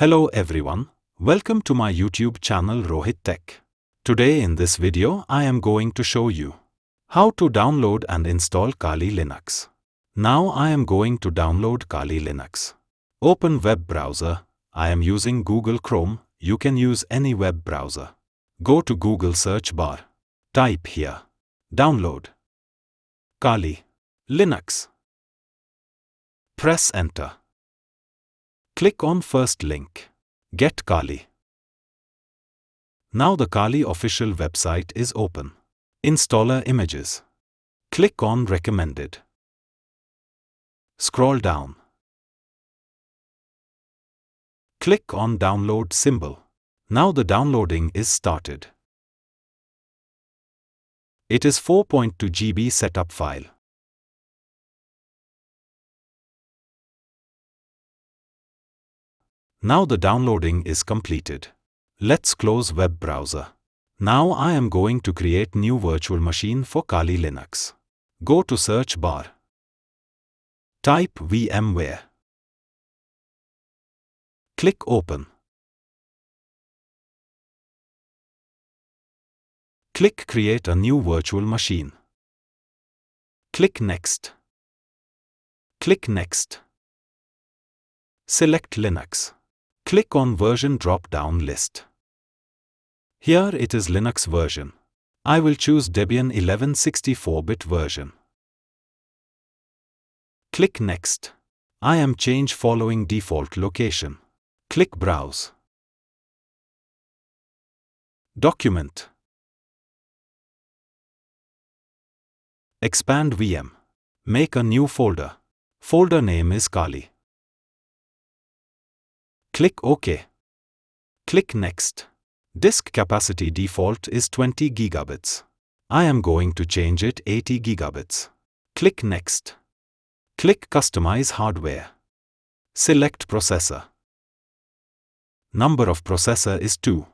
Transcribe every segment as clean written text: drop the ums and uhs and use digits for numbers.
Hello everyone, welcome to my YouTube channel Rohit Tech. Today in this video I am going to show you how to download and install Kali Linux. Now I am going to download Kali Linux. Open web browser. I am using Google Chrome, you can use any web browser. Go to Google search bar. Type here. Download Kali Linux. Press enter. Click on first link. Get Kali. Now the Kali official website is open. Installer images. Click on recommended. Scroll down. Click on download symbol. Now the downloading is started. It is 4.2 GB setup file. Now the downloading is completed. Let's close web browser. Now I am going to create new virtual machine for Kali Linux. Go to search bar. Type VMware. Click open. Click create a new virtual machine. Click next. Click next. Select Linux. Click on version drop-down list. Here it is Linux version. I will choose Debian 11 64-bit version. Click next. I am change following default location. Click browse. Document. Expand VM. Make a new folder. Folder name is Kali. Click OK. Click Next. Disk capacity default is 20 gigabits. I am going to change it 80 gigabits. Click Next. Click Customize hardware. Select processor. Number of processor is 2.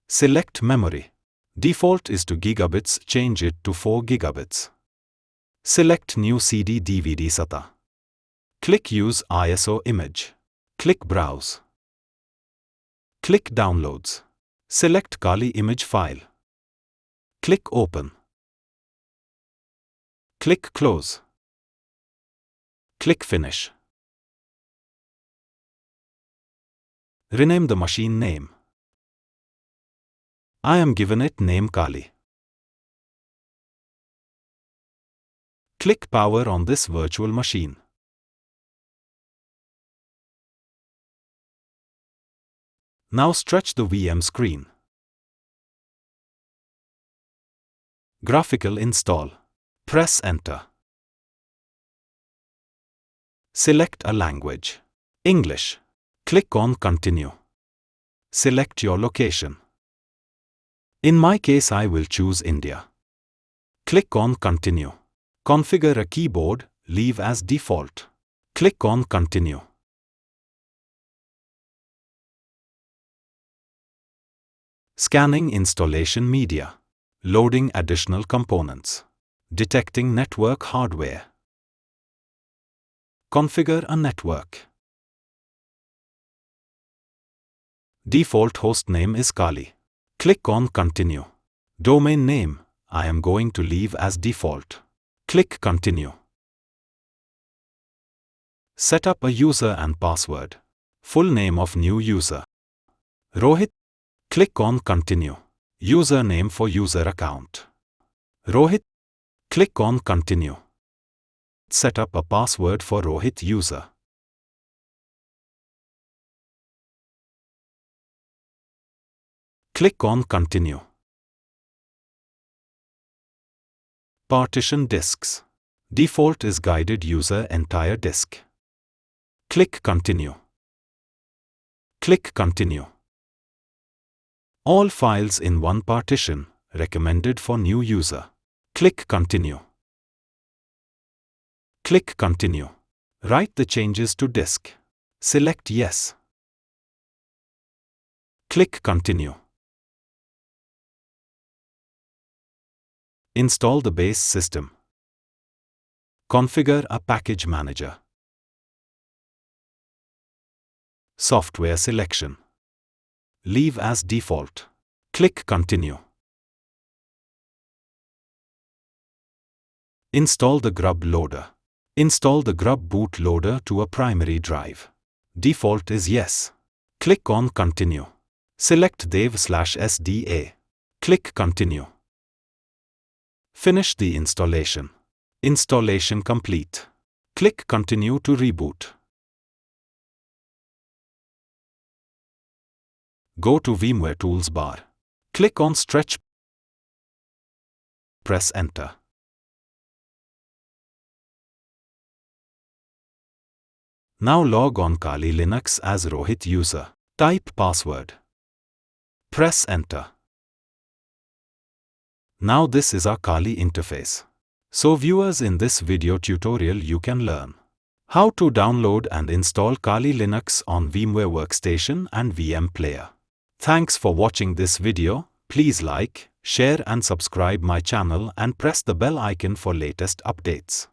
Select memory. Default is 2 gigabits, change it to 4 gigabits. Select new CD DVD SATA. Click Use ISO image. Click Browse. Click Downloads. Select Kali image file. Click Open. Click Close. Click Finish. Rename the machine name. I am given it name Kali. Click Power on this virtual machine. Now stretch the VM screen. Graphical install. Press enter. Select a language. English. Click on continue. Select your location. In my case I will choose India. Click on continue. Configure a keyboard, leave as default. Click on continue. Scanning installation media. Loading additional components. Detecting network hardware. Configure a network. Default host name is Kali. Click on continue. Domain name, I am going to leave as default. Click continue. Set up a user and password. Full name of new user. Rohit. Click on continue. Username for user account. Rohit. Click on continue. Set up a password for Rohit user. Click on continue. Partition disks. Default is guided user entire disk. Click continue. Click continue. All files in one partition, recommended for new user. Click continue. Click continue. Write the changes to disk. Select yes. Click continue. Install the base system. Configure a package manager. Software selection. Leave as default. Click Continue. Install the grub loader. Install the grub boot loader to a primary drive. Default is yes. Click on Continue. Select dev/sda. Click Continue. Finish the installation. Installation complete. Click Continue to reboot. Go to VMware Tools bar. Click on Stretch. Press Enter. Now log on Kali Linux as Rohit user. Type password. Press Enter. Now this is our Kali interface. So viewers, in this video tutorial you can learn how to download and install Kali Linux on VMware Workstation and VM Player. Thanks for watching this video. Please like, share and subscribe my channel and press the bell icon for latest updates.